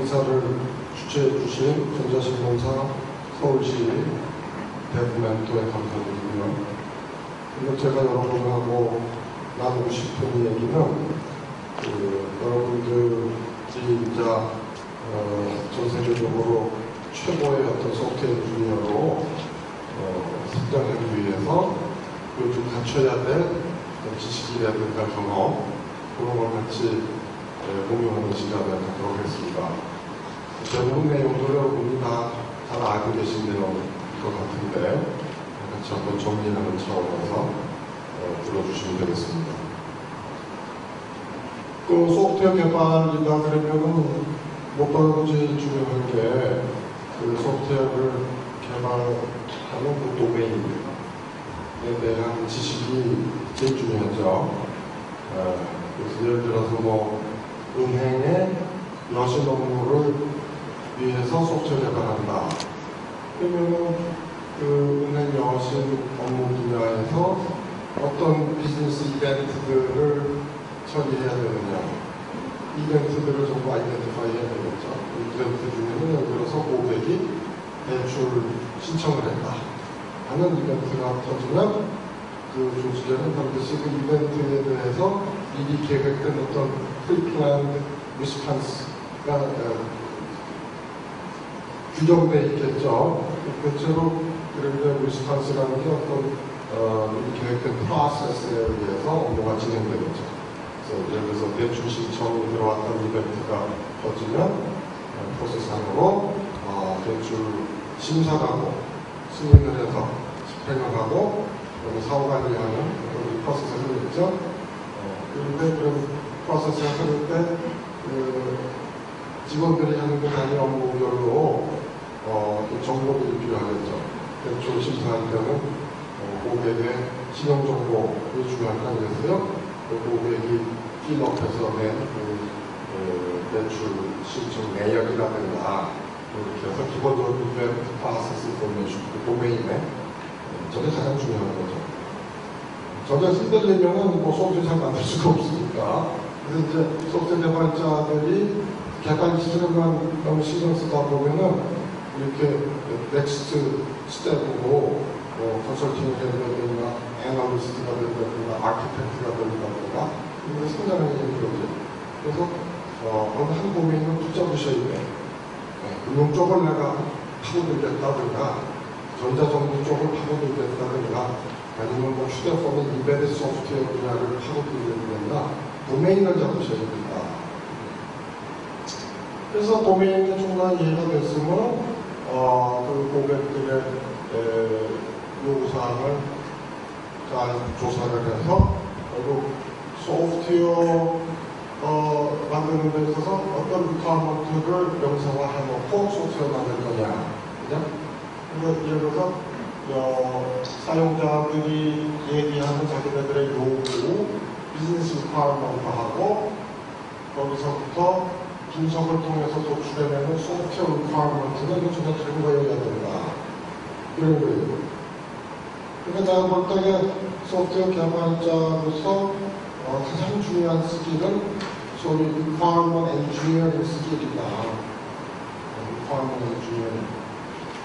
행사를 주최해 주신 전자신문사 서울시 대구멘토에 감사드리고요. 그리고 제가 여러분하고 나누고 싶은 얘기는 여러분들이 이제 전 세계적으로 최고의 어떤 소프트웨어 엔지니어로 성장하기 위해서 요즘 갖춰야 될 지식이라든가 경험 그런 걸 같이 공유하는 시간을 갖도록 했습니다. 대부분 내용도 여러분이 다 잘 알고 계신 내용일 것 같은데 같이 한번 정리하는 차원에서 들어주시면 되겠습니다. 그 소프트웨어 개발이다 그러면은 무엇보다도 제일 중요한 게 그 소프트웨어를 개발하는 그 도메인에 대한 지식이 제일 중요하죠. 그래서 예를 들어서 뭐 은행의 여신 업무를 위해서 소프트웨어 개발한다. 그러면은 그 은행 여신 업무 분야에서 어떤 비즈니스 이벤트들을 처리해야 되느냐. 이벤트들을 전부 아이덴티파이 해야 되겠죠. 이벤트 중에는 예를 들어서 고객이 대출 신청을 했다 하는 이벤트가 터지면 그 조직에는 반드시 그 이벤트에 대해서 미리 계획된 어떤 프리플랜드 리스판스가 규정되어 있겠죠. 대체로 그런데 리스판스라는 게 어떤 미리 계획된 프로세스에 의해서 업무가 진행되겠죠. 예를 들어서 대출 신청이 들어왔던 이벤트가 터지면 프로세스상으로 대출 심사하고 승인을 해서 집행을 하고 사후관리하는 그런 프로세스가 흐르겠죠. 그런데 그런 프로세스가 흐를 때 직원들이 하는 그 단위 업무별로 정보들이 필요하겠죠. 대출 심사할 때는 고객의 신용정보가 중요한 거 아니겠어요? 고객이 필업해서 낸 대출 신청 내역이라든가 이렇게 해서 기본적으로 이벤트 프로세스 인포메이션 도메인에 저게 가장 중요한 거죠. 저게 흔들리면은 뭐 소프트웨어 잘 만들 수가 없으니까. 그래서 이제 소프트웨어 개발자들이 개발 기술에만 너무 신경 쓰다 보면은 이렇게 넥스트 스텝으로 컨설팅을 해야 된다든가 애널리스트가 된다든가 아키텍트가 된다든가 이거 상당히 힘들어요. 그래서 어느 한 도메인을 붙잡으셔야 돼. 금융 쪽을 내가 파고들겠다든가 전자정부 쪽을 파고들겠다든가 아니면 뭐 휴대폰의 인베드 소프트웨어 분야를 파고들겠다든가 도메인을 잡으셔야 됩니다. 그래서 도메인이 충분한 이해가 됐으면 그 고객들의 요구사항을 잘 조사를 해서 결국 소프트웨어 만드는 데 있어서 어떤 리퀘어먼트를 명사화해놓고 소프트웨어 만들 거냐. 그죠? 예를 들어서 사용자들이 얘기하는 자기네들의 요구, 비즈니스 리퀘어먼트하고 거기서부터 분석을 통해서 도출해내는 소프트웨어 리퀘어먼트는 이거 전혀 다른 거여야 된다. 이런 거예요. 그러니까 내가 볼 때 소프트웨어 개발자로서 가장 중요한 스킬은 소위 requirement engineering 스킬이다. requirement engineering.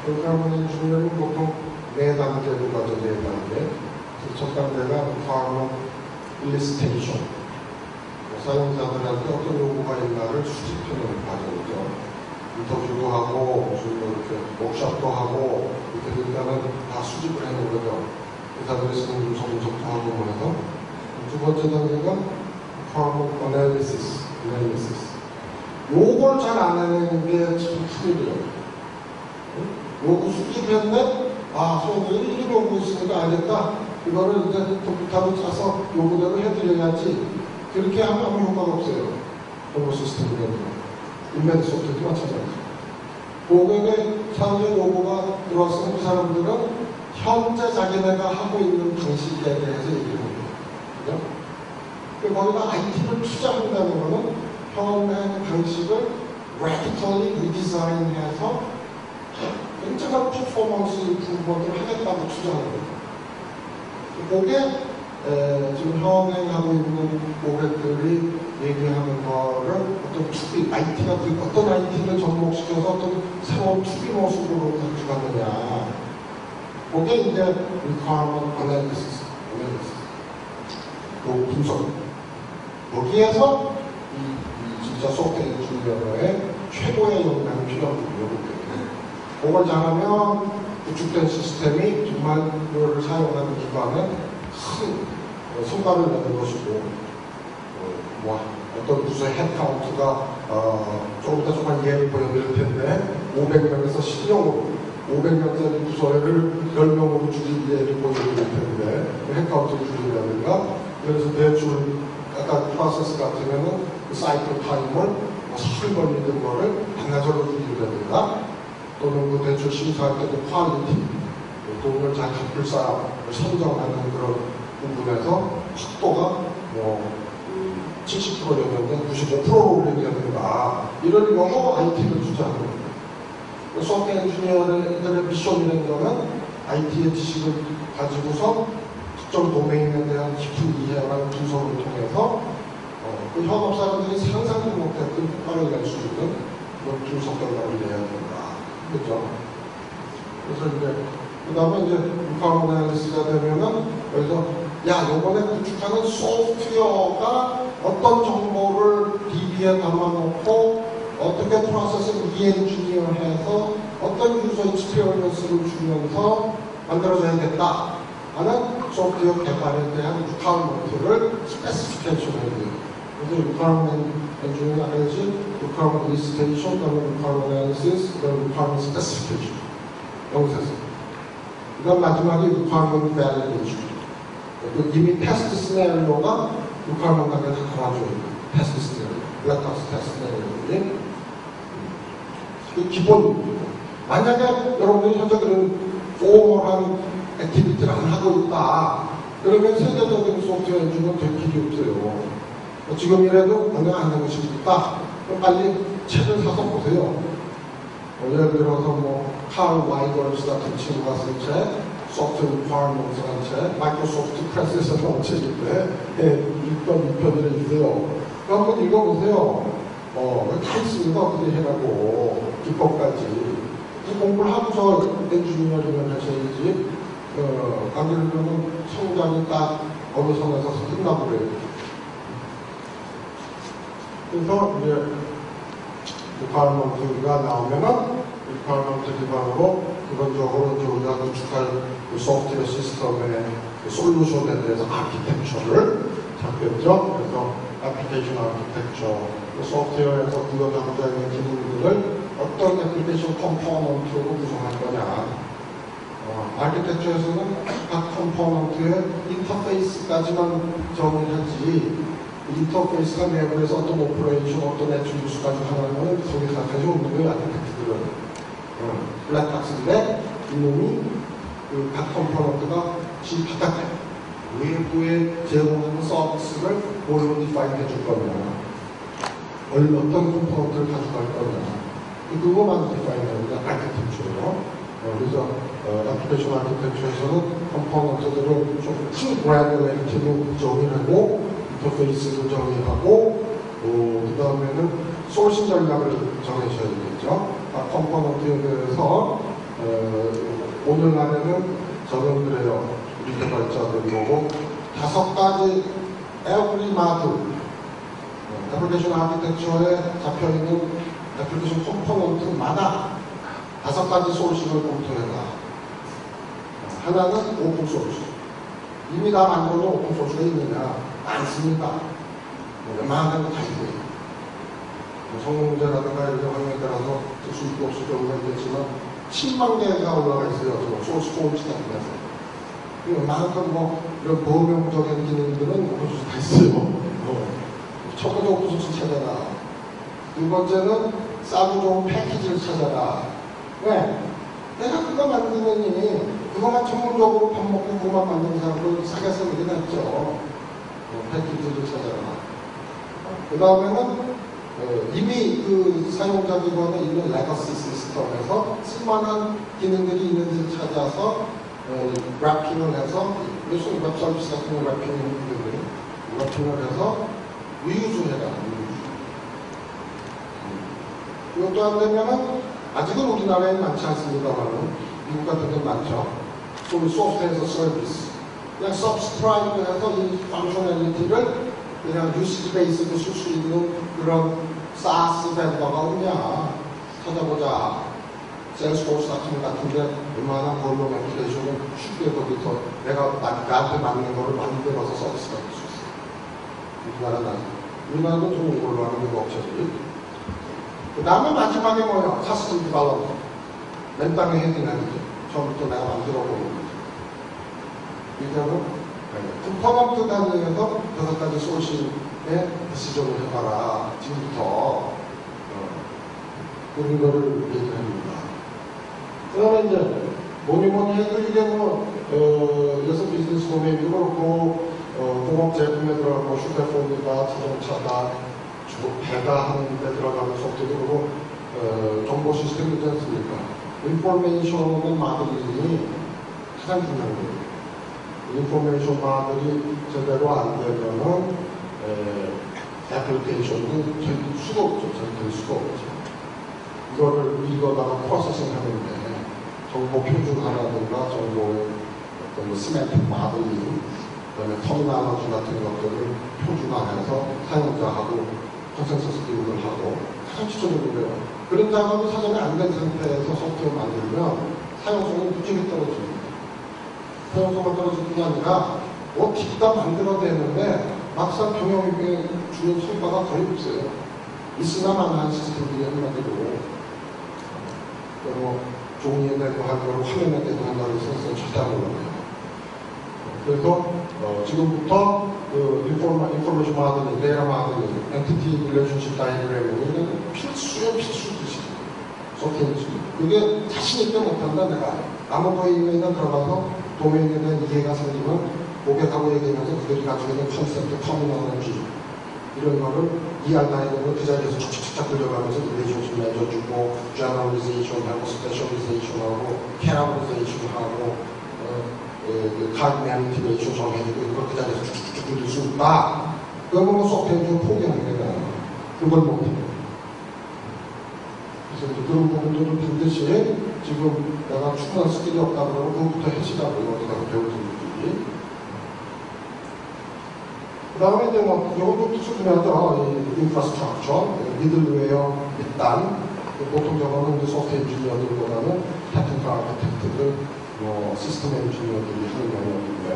requirement engineering 보통 4단계로 가죠. 4단계. 첫 단계가 requirement elicitation. 사용자들한테 어떤 요구가 있나를 수집해내는 과정이죠. 인터뷰도 하고 무슨 이렇게 워크숍도 하고 이렇게 일단은 다 수집을 해놓은 거죠. 의사들이 쓰는 분석도 하고 그래서 두 번째 단계가 requirement analysis. 요걸 잘 안 해내는 게 참 큰일이에요. 요구 수집했네? 소들이 이런 요구 있으니까 알겠다. 이거를 이제 독립하고 짜서 요구대로 해드려야지. 그렇게 하면 아무 효과가 없어요. 정보 시스템이라든가. 인벤트 소프트도 마찬가지죠. 고객의 사용자 요구가 들어왔으면 그 사람들은 현재 자기네가 하고 있는 방식에 대해서 얘기를 합니다. 거기다 IT를 투자한다는 것은 현행 방식을 radically redesign-해서 굉장한 퍼포먼스 임프루먼트를 하겠다고 투자하는 거죠. 그게 지금 현행하고 있는 고객들이 얘기하는 거를 어떤 투비, IT가 어떤 IT를 접목시켜서 어떤 새로운 투비 모습으로 가져가느냐. 그게 이제 requirement analysis. 그 분석. 거기에서 이 진짜 소프트웨어 엔지니어의 최고의 역량이 필요한 부분이거든요. 그걸 잘하면 구축된 시스템이 정말 그거를 사용하는 기관에 큰 성과를 내는 것이고, 어떤 부서의 헤드카운트가 조금 이따 조금 예를 보여드릴 텐데 500명에서 10명으로 500명짜리 부서를 10명으로 줄일 예를 보여드릴 텐데 헤드카운트를 줄이려든가, 그래서 대출 아까 프로세스 같으면은 그 사이클 타임을 사흘 걸리는 거를 반나절로 줄이려든가, 또는 그 대출 심사할 때도 퀄리티, 돈을 잘 갚을 사람을 선정하는 그런 부분에서 속도가 70%였는데 95%로 올리려든가, 이런 경우 IT를 투자하는 거예요. 소프트웨어 엔지니어들의 미션이라는 거는 IT의 지식을 가지고서 특정 도메인에 대한 깊은 이해랑 분석을 통해서 그 현업사람들이 상상도 못했던 효과를 낼 수 있는 그런 분석 결과를 내야 된다. 그죠? 그래서 이제, 그 다음에 이제 requirement analysis가 되면은, 그래서, 야, 요번에 구축하는 소프트웨어가 어떤 정보를 DB에 담아놓고, 어떻게 프로세스를 리엔지니어 해서, 어떤 유저 익스피리언스를 주면서 만들어져야겠다 하는 소프트웨어 개발에 대한 requirement를 스페시피케이션 해야 돼요. 그래서 requirement engineering 아니지, requirement elicitation, requirement analysis, requirement specification. 여기서. 그 다음 마지막에 requirement validation. 이미 테스트 시나리오가 requirement 단계에 다 달아져 있는 테스트 시나리오. 블랙박스 테스트 시나리오들이. 그 기본입니다. 만약에 여러분들이 현재 그런 포멀한 액티비티를 안 하고 있다. 그러면 세계적인 소프트웨어 엔지니어는 될 길이 없어요. 지금이라도 내가 안 하고 싶다. 그럼 빨리 책을 사서 보세요. 예를 들어서 칼 와이걸스 같은 친구가 쓴 책, 소프트웨어 리ኳ어먼트라는 책, 마이크로소프트 프레스에서 나온 책인데, 1편 해주세요. 한번 읽어보세요. 다 있습니다. 어떻게 해라고. 기법까지. 이 공부를 하고서 엔지니어링을 하셔야지, 안 그러면 성장이 딱 어느 선에서 끝나버려요. 그래서 이제 리ኳ어먼트가 나오면은 리ኳ어먼트 기반으로 기본적으로 이제 우리가 구축할 그 소프트웨어 시스템의 그 솔루션에 대해서 아키텍처를 잡겠죠. 그래서 애플리케이션 아키텍처, 그 소프트웨어에서 구현하고자 하는 기능들을 어떤 애플리케이션 컴포넌트로 구성할 거냐. 아키텍처에서는 각 컴포넌트의 인터페이스까지만 정의하지, 인터페이스가 내부에서 어떤 오퍼레이션, 어떤 애트리뷰스 가지고 하는 건 거기서 가지고 없는 거예요, 아키텍트들은. 블랙박스인데, 이놈이 그 각 컴포넌트가 지 바깥에, 외부에 제공하는 서비스를 뭘로 디파인 해줄 거냐. 어떤 컴포넌트를 가져갈 거냐. 그거만 디파인 하는 게 아키텍처예요. 그래서 애플리케이션 아키텍처에서는 컴포넌트들을 좀 큰 그래놀리티로 정의하고, 인터페이스를 정의하고, 그 다음에는 소싱 전략을 정해줘야 되겠죠. 컴포넌트에 대해서 오늘날에는 저는 그래요. 우리 개발자들이 보고 5가지 every module, 애플리케이션 아키텍처에 잡혀있는 애플리케이션 컴포넌트마다 5가지 소싱을 검토해라. 하나는 오픈소스. 이미 다 만들어놓은 오픈소스가 있느냐? 많습니다. 웬만한 거 다 있고요. 성능 문제라든가 이런 환경에 따라서 쓸 수 있고 없을 경우가 있겠지만 10만 개가 올라가 있어요. 소스 코드 같은 데서. 웬만한 이런 보호명적인 기능들은 오픈소스 다 있어요. 첫 번째 오픈소스 찾아라. 두 번째는 싸고 좋은 패키지를 찾아라. 왜? 내가 그거 만드느니 그거만 전문적으로 밥 먹고 그거만 만드는 사람을 싸게 쓰는 게 낫죠. 패키지를 찾아라. 그 다음에는 이미 그 사용자 기반에 있는 레거시 시스템에서 쓸만한 기능들이 있는지를 찾아서 랩핑을 해서 요즘 웹 서비스 같은 거 랩핑을 해서 위유주해라, 위유주. 이것도 안 되면은, 아직은 우리나라에 많지 않습니다만은, 미국 같은 데 많죠. 소위 소프트웨어 서비스. 그냥 서브스크라이브 해서 이 펑셔널리티를 그냥 유시지 베이스로 쓸 수 있는 그런 SaaS 벤더가 없냐. 찾아보자. 셀스포스 같은데 웬만한 걸로 애플리케이션을 쉽게 거기서 내가 나한테 맞는 거를 만들어서 서비스가 될 수 있어요. 우리나라도 좋은 걸로 하는 게 없지. 그 다음에 마지막에 뭐야? 카스텀 디벨롭먼트. 맨 땅에 헤딩하는 거죠. 처음부터 내가 만들어 보는 거죠. 이거는 컴포넌트 단위에서 6가지 소싱의 디시전을 해봐라. 지금부터 그런 거를 얘기합니다. 그 다음에 이제 뭐니 해도 이게 그래서 비즈니스 도메인도 그렇고 공업 제품에 들어가고 휴대폰이다, 자동차다, 배다 하는 데 들어가는 소프트도 그렇고 정보 시스템이 있지 않습니까? 인포메이션 마들이 가장 중요한 거예요. 인포메이션 마들이 제대로 안 되면은 애플리케이션도 될 수가 없죠. 될 수가 없죠. 이거를 읽어다가 프로세싱 하는데 정보 표준화라든가 정보의 어떤 스매틱 마들링, 그다음에 터미널로지 같은 것들을 표준화해서 사용자하고 컨센서스 기록을 하고 가장 기초적인 거예요. 그런 작업이 사전에 안 된 상태에서 소프트웨어 만들면 사용성이 무지하게 떨어집니다. 사용성이 떨어질 뿐 아니라 뒷다 만들어내는데 막상 경영에 주는 성과가 거의 없어요. 있으나 마나한 시스템들이 한마디로 종이에 대고 한다고 화면에 대고 한다고 생각은 절대 안 올라가요. 그래서 지금부터 인포메이션 마들링, 데이터 마들링, 엔티티 릴레이션십 다이어그램은 필수의 필수듯이 소프트웨어지. 그게 자신 있게 못한다. 내가 아무 도메인이나 들어가서 도메인에 대한 이해가 생기면 고객하고 얘기하면서 그들이 가지고 있는 컨셉트, 터미널로지 이런 거를 이해한다 이런 걸 그 자리에서 착착착 들려가면서 릴레이션십 맺어주고 제너럴리제이션하고 스페셜리제이션하고 캐러리제이션하고 카드 매니티베이션 정해지고 이걸 그 자리에서 쭉쭉쭉 들릴 수 있다. 그러면 소프트웨어 좀 포기하는 게 나아요. 그걸 못해요. 그래서 이제 그런 부분들을 반드시 지금 내가 충분한 스킬이 없다 그러면 그것부터 해시라고요. 어디다가 배울 분들이. 그 다음에 이제 이것도 수준하죠. 인프라스트럭처, 미들웨어 밑단. 보통 저거는 이제 소프트웨어 엔지니어들보다는 테크니컬 아키텍트들, 시스템 엔지니어들이 하는 영역인데,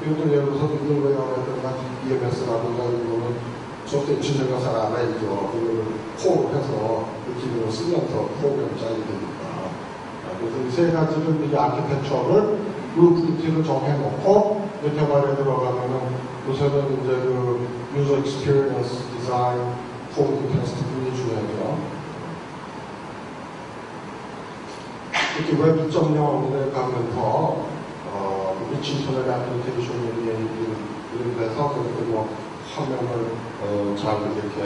이것도 예를 들어서 미들웨어라든가 EMS라든가 이거는 소프트웨어 엔지니어가 잘 알아야죠. 이걸 코어를 해서 그 기능을 쓰면서 프로그램 짜야 되니까. 그래서 이 세 가지를 미리 아키텍처를 블루프린트를 정해놓고 개발에 들어가면은 요새는 이제 그 유저 익스피리언스 디자인, 코딩 테스트 굉장히 중요하죠. 특히 웹 2.0에 가면서 미치 인터넷 애플리케이션 이런 데서 그렇게 화면을 잘 이렇게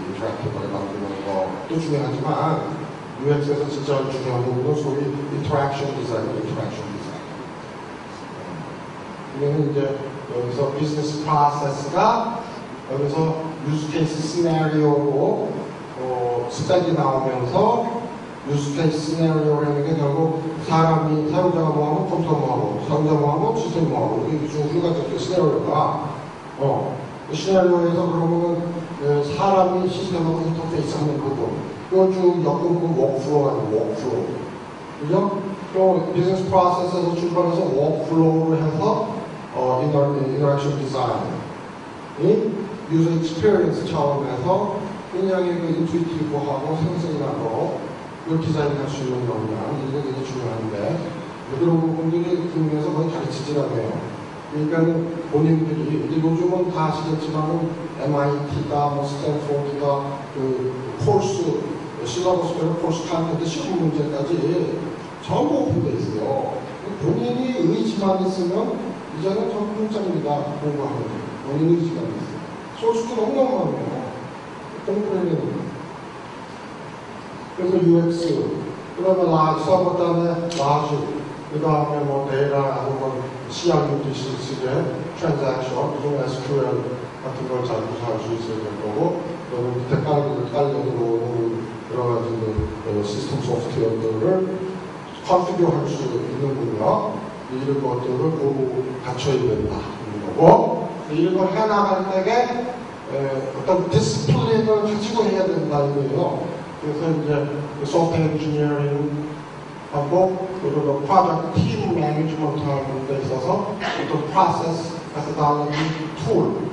인터랙티브하게 만드는 것도 중요하지만 UX에서 진짜 중요한 부분은 소위 인터랙션 디자인이에요. 인터랙션 디자인. 이거는 이제 여기서 비즈니스 프로세스가 여기서 유즈 케이스 시나리오로 스펙이 나오면서 유즈 케이스 시나리오라는 게 결국 사람이 사용자가 뭐하고 컴퓨터가 뭐하고 사용자가 뭐하고 시스템이 뭐하고 이게 쭉 훌륭하게 시나리오가 시나리오에서 그러면은 사람이 시스템하고 인터페이스하는 부분 그걸 쭉 엮은 워크플로우 하는 워크플로우 그죠? 또 비즈니스 프로세스에서 출발해서 워크플로우를 해서 인터랙션 디자인이 유저 익스피리언스 차원에서 굉장히 그 인투이티브하고 생생하고 그 디자인할 수 있는 역량 이게 굉장히 중요한데 그런 부분들이 국내에서 거의 가르치질 않아요. 그러니까 본인들이 이제 요즘은 다 아시겠지만은 MIT다, 스탠포드다 그 코र्스 실러버스별로 코र्스 컨텐츠 시험 문제까지 전부 오픈돼 있어요. 본인이 의지만 있으면 이제는 전부 공짜입니다. 공부하는 거. 본인 의지만 있어요. 소스도 너무 많아요. 공부를 해야 됩니다. 그래서 UX, 그 다음에 서버 다음에 라지, 그 다음에 뭐 데이터 아니면 CRUDC의 트랜잭션, 그중 SQL 같은 걸 잘 구사할 수 있어야 될 거고, 그다음에 밑에 깔려 들어오는 여러 가지 시스템 소프트웨어들을 컨피규어할 수 있는 능력, 이런 것들을 모두 갖춰야 된다 이런 거고, 이걸 해나갈 때에 어떤 디스플레이를 가지고 해야 된다 이거예요. 그래서 이제 소프트웨어 엔지니어링 하고 그리고 프로젝트 팀 매니지먼트 하는 데 있어서 어떤 프로세스, 메소돌로지, 툴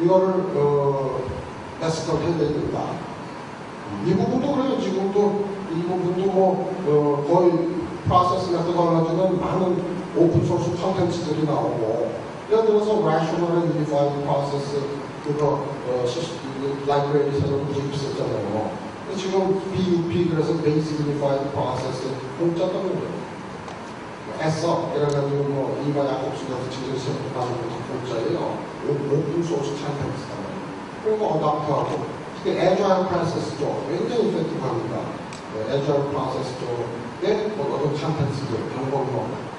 이거를 해석을 해야 된다. 이 부분도 그래요. 지금도 이 부분도 뭐 거의 프로세스 메소돌로지는 많은 오픈소스 콘텐츠들이 나오고, 예를 들어서 Rational and Unified Process 그거 라이브러리 새로 구입했었잖아요. 지금 BUP 그래서 Basic Unified Process 공짜 떠는 애써 이래가지고 뭐 이마 야곱수 같은 지저스 나오는 것도 공짜예요. 오픈소스 콘텐츠잖아요. 그리고 어답터하고 특히 Agile Process 쪽 굉장히 이펙티브합니다. Agile Process 쪽에 어떤 콘텐츠들 방법론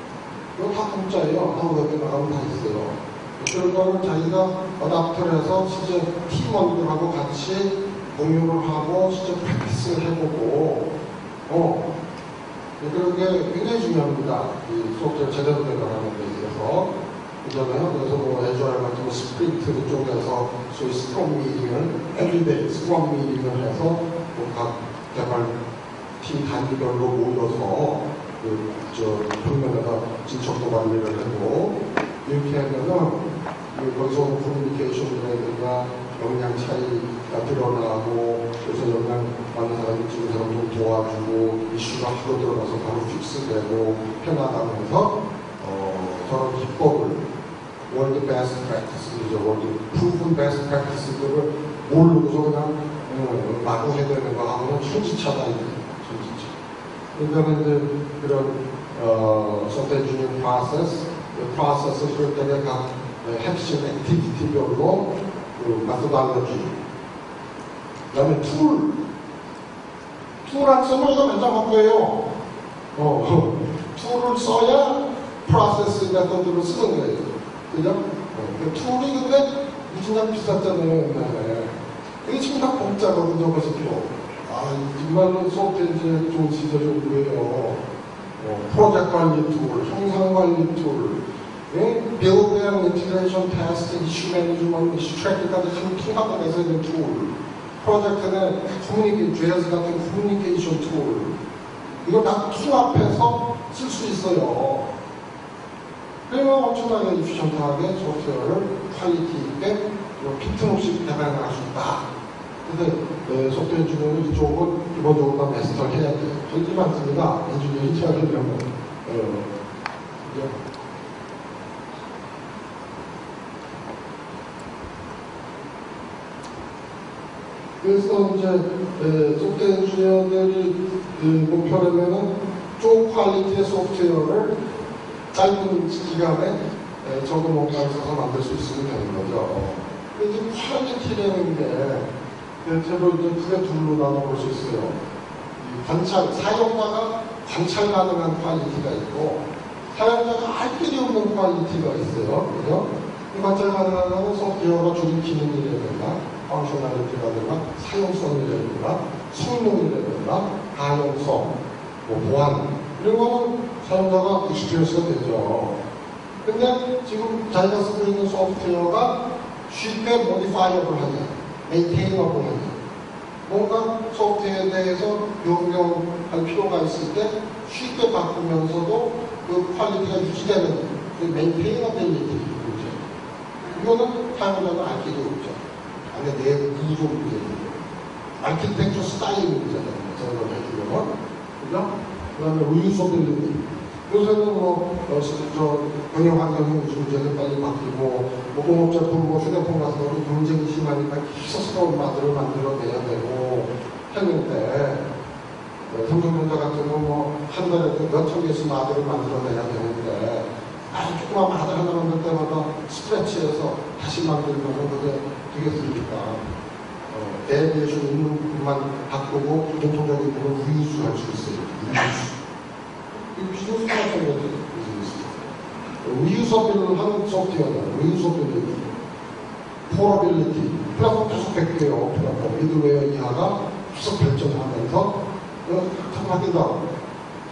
이거 다 공짜예요. 다 웹에 나가면 다 있어요. 그런 거는 자기가 어답터를 해서 실제 팀원들하고 같이 공유를 하고 실제 프랙티스를 해보고 그런 게 굉장히 중요합니다. 이 소프트웨어 제대로 개발하는 데 있어서. 그잖아요. 그래서 뭐 애주알 같은 스프린트 쪽에서 소위 스크럼 미팅을 에브리데이 스크럼 미팅을 해서 각 개발팀 단위별로 모여서 평면에다 진척도 관리를 하고, 이렇게 하면은 거기서 커뮤니케이션이라든가 역량 차이가 드러나고, 그래서 역량 많은 사람이 지금 사람도 도와주고, 이슈가 하고 들어가서 바로 픽스되고 편하다면서 저런 기법을 월드 베스트 프랙티스죠. 월드 프루븐 베스트 프랙티스들을 모르고서 그냥 마구 해야 되는 거 하고는 천지차다 이제 천지차. 그러니까 이제 그런 소프트웨어 엔지니어링 프로세스 그럴 때에 각 핵심 액티비티별로 메소돌로지, 그 다음에 툴 안 쓰면 이거 맨날 할 거예요. 툴을 써야 프로세스 메소드를 쓰는 거예요. 그죠? 툴이 근데 무슨 비쌌잖아요 옛날에. 이게 지금 다 공짜거든요. 보십시오. 정말로 소프트웨어 엔지니어링 좋은 시절이고요. 프로젝트 관리 툴, 형상 관리 툴, 빌드 앤 인티그레이션 테스트, 이슈 매니지먼트, 이슈 트래킹까지 참 통합을 해서 있는 툴, 프로젝트 내 재즈 같은 커뮤니케이션 툴, 이거 다 통합해서 쓸 수 있어요. 그러면 엄청나게 이피션트하게 소프트웨어를 퀄리티 있게 빈틈없이 개발할 수 있다. 근데 소프트웨어 엔지니어링 이쪽은 기본적으로 다 마스터를 해야 돼요. 그렇지 않습니다. 엔지니어링 하려면. 그래서 이제 소프트웨어 엔지니어들이 목표라면은 쪽 퀄리티의 소프트웨어를 짧은 기간에 적은 원가를 써서 만들 수 있으면 되는 거죠. 근데 이제 퀄리티라는 게 대체로 이제 크게 둘로 나눠볼 수 있어요. 사용자가 관찰 가능한 퀄리티가 있고, 사용자가 알 길이 없는 퀄리티가 있어요. 그죠? 관찰 가능한 거는 소프트웨어가 주는 기능이라든가, 펑셔널리티라든가, 사용성이라든가, 성능이라든가, 가용성, 보안, 이런 거는 사용자가 익스피리언스가 되죠. 근데 지금 자기가 쓰고 있는 소프트웨어가 쉽게 모디파이어블 하냐, 메인테이너블 하냐, 뭔가 소프트웨어에 대해서 변경할 필요가 있을 때 쉽게 바꾸면서도 그 퀄리티가 유지되는 그 메인테이너빌리티 문제. 이거는 사용자가 알 길이 없죠. 안에 내 구조 문제입니다. 아키텍처 스타일 문제잖아요. 저걸 해주려면. 그죠? 그 다음에 리유서빌리티. 요새는 경영 환경 문제는 빨리 바뀌고, 공업제품, 휴대폰 같은 거는 경쟁이 심하니까 희소스러운 맛을 만들어내야 되고 했는데, 삼성전자 같은 건 한 달에 몇천 개씩 마들을 만들어내야 되는데, 조그만 마들 하나 만들 때마다 스크래치해서 다시 만들면 그게 되겠습니까? 에비에이션 있는 부분만 바꾸고 공통적인 부분을 리유스할 수 있어요. 리유스. 이 비즈니스 마찬가지예요. 리유서빌을 하는 소프트웨어는 리유서빌이 포러빌리티, 플랫폼 계속 바뀌어요. 플랫폼 미들웨어 이하가 계속 발전하면서 참 바뀐다.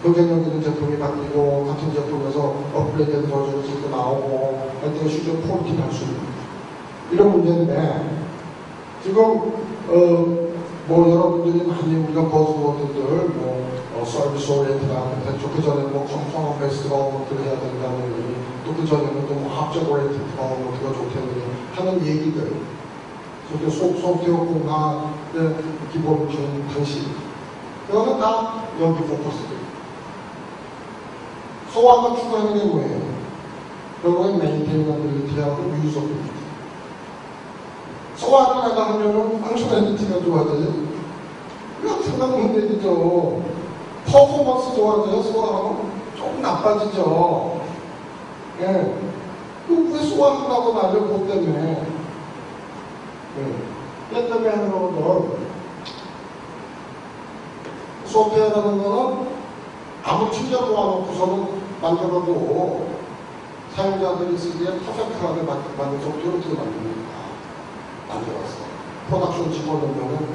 경쟁력 있는 제품이 바뀌고 같은 제품에서 업그레이드된 버전이 자꾸 나오고 할 때 시중 퀄리티 발수 이런 문제인데 지금 뭐 여러분들이 많이 우리가 버즈워드들 서비스 오리엔트다 그 전에 뭐 성공 베스트 어워드를 해야 된다는 또 그 전에는 또 뭐 합작 오리엔트 어워드가 좋다는 하는 얘기들 그렇게 소프트웨어 공간의 기본 방식 그거는 다 여기 포커스돼요. 소화가 추구하는 게 뭐예요? 결국엔 메인테이너빌리티하고 유저빌리티. 소화를 내가 하면은 펑셔널리티가 좋아져요. 이거 상당한 얘기죠. 퍼포먼스 좋아져요, 소화하면? 조금 나빠지죠. 예. 왜 소화한다고 나를 못 때문에. 예. 때문에 하는 거는 소프트웨어라는 거는 아무 팀장 모아놓고서는 만들어도 사용자들이 쓰기에 퍼펙트하게 만든 소프트웨어를 어떻게 만듭니까? 만들었어. 프로덕션 집어넣으면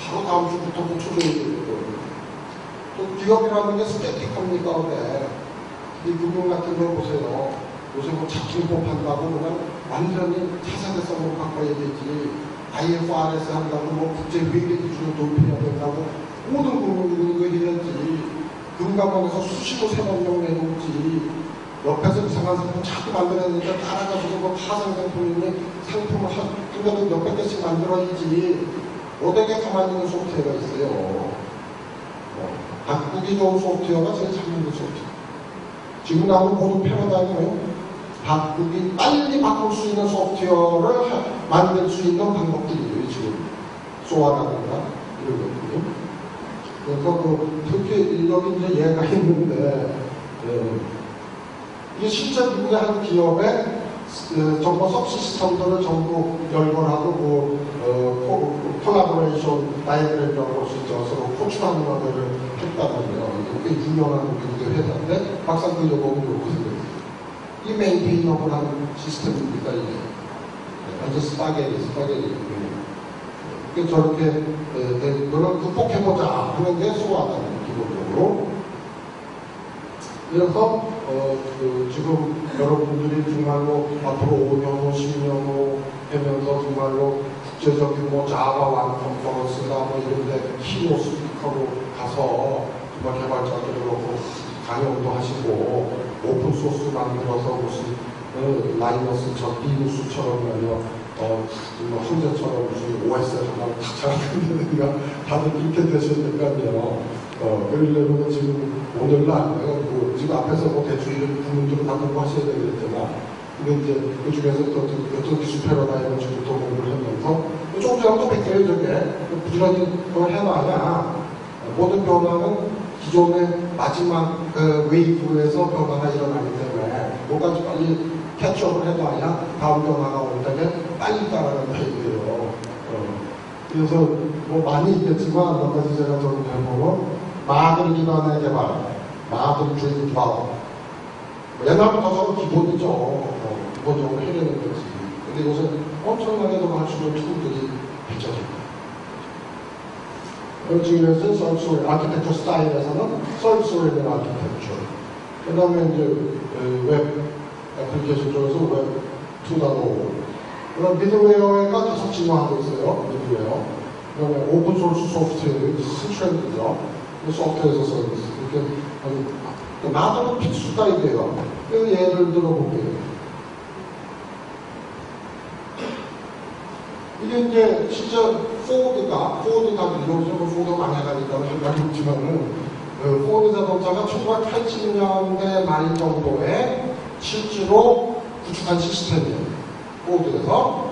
바로 다음 주부터 고쳐줘야 되거든요. 또 기업이라는 게 스태틱합니까? 이 금융 같은 걸 보세요. 요새 뭐 작품법 한다고 그냥 완전히 차세대 성으로 바꿔야 되지. IFRS 한다고 뭐 국제회계 기준을 도입해야 된다고 모든 금융이 이거 해야지. 금감원에서 수시로 새로운 내놓지. 옆에서 이상한 상품 자꾸 만들어내니까 따라가지고 뭐 파생 상품이니 상품을 한 몇백 개씩 만들어야지. 어떻게 가만히 있는 소프트웨어가 있어요. 바꾸기 좋은 소프트웨어가 제일 잘 만든 소프트웨어. 지금 나오는 모든 패러다임은 바꾸기, 빨리 바꿀 수 있는 소프트웨어를 만들 수 있는 방법들이에요. 지금 소화라든가 이런 것들이. 그래서 특히 여기 이제 예가 있는데 이게 실제 미국의 한 기업에 정보 서브시스템들을 전부 열거하고 콜라보레이션 다이어그램이라고 볼 수 있죠. 서로 호출하는 것들을 했다면요. 꽤 유명한 미국의 회사인데 막상 그 여보는 이렇게 생겼어요. 이 메인테인업을 하는 시스템입니다. 이게 완전 스파게티. 저렇게 그걸 극복해보자 하는 게 소화다는 기본적으로. 그래서 지금 여러분들이 정말로 앞으로 5년 후, 10년 후 하면서 정말로 국제적인 뭐 자바 완 컨퍼런스나 뭐 이런 데 키노 스피커로 가서 정말 개발자들을 그렇고 강연도 하시고 오픈소스 만들어서 무슨 라이너스처럼 리누스처럼 혼자처럼 무슨 OS를 하나 작성한다든가 다들 이렇게 되셨니까요. 그러려면 지금 오늘날 지금 앞에서 뭐 대충 이런 부분들을 다 공부하셔야 되겠지만 근데 이제 그 중에서 또 기술 패러다임을 지금부터 공부를 하면서 조금 전에 또 뵙게요. 저게 부지런히 그걸 해놔야 모든 변화는 기존의 마지막 웨이브에서 변화가 일어나기 때문에 뭐까지 빨리 캐치업을 해놔야 다음 변화가 올 때 빨리 따라간다 이거예요. 그래서 뭐 많이 있겠지만 몇 가지 제가 좀 해보면 마들 기반의 개발, 마들 주의 기반. 옛날부터 저는 기본이죠. 기본적으로 해내는 거지. 근데 요새 엄청나게 더 할 수 있는 툴들이 펼쳐집니다. 지금에서 서비스 아키텍처 스타일에서는 서비스 오리엔티드 아키텍처. 그 다음에 이제 웹 애플리케이션 쪽에서 웹 2.5. 그다음 미드웨어가 계속 진화하고 있어요. 미드웨어. 그다음에 오픈소스 소프트웨어, 새 트렌드죠. 소프트웨어 서비스. 이렇게 나도 필수가 이래요. 예를 들어볼게요. 이게 이제 진짜 포드가 요즘 포드 망해가니까 생각이 없지만은 포드 자동차가 1980년대 말 정도에 실제로 구축한 시스템이에요. 포드에서.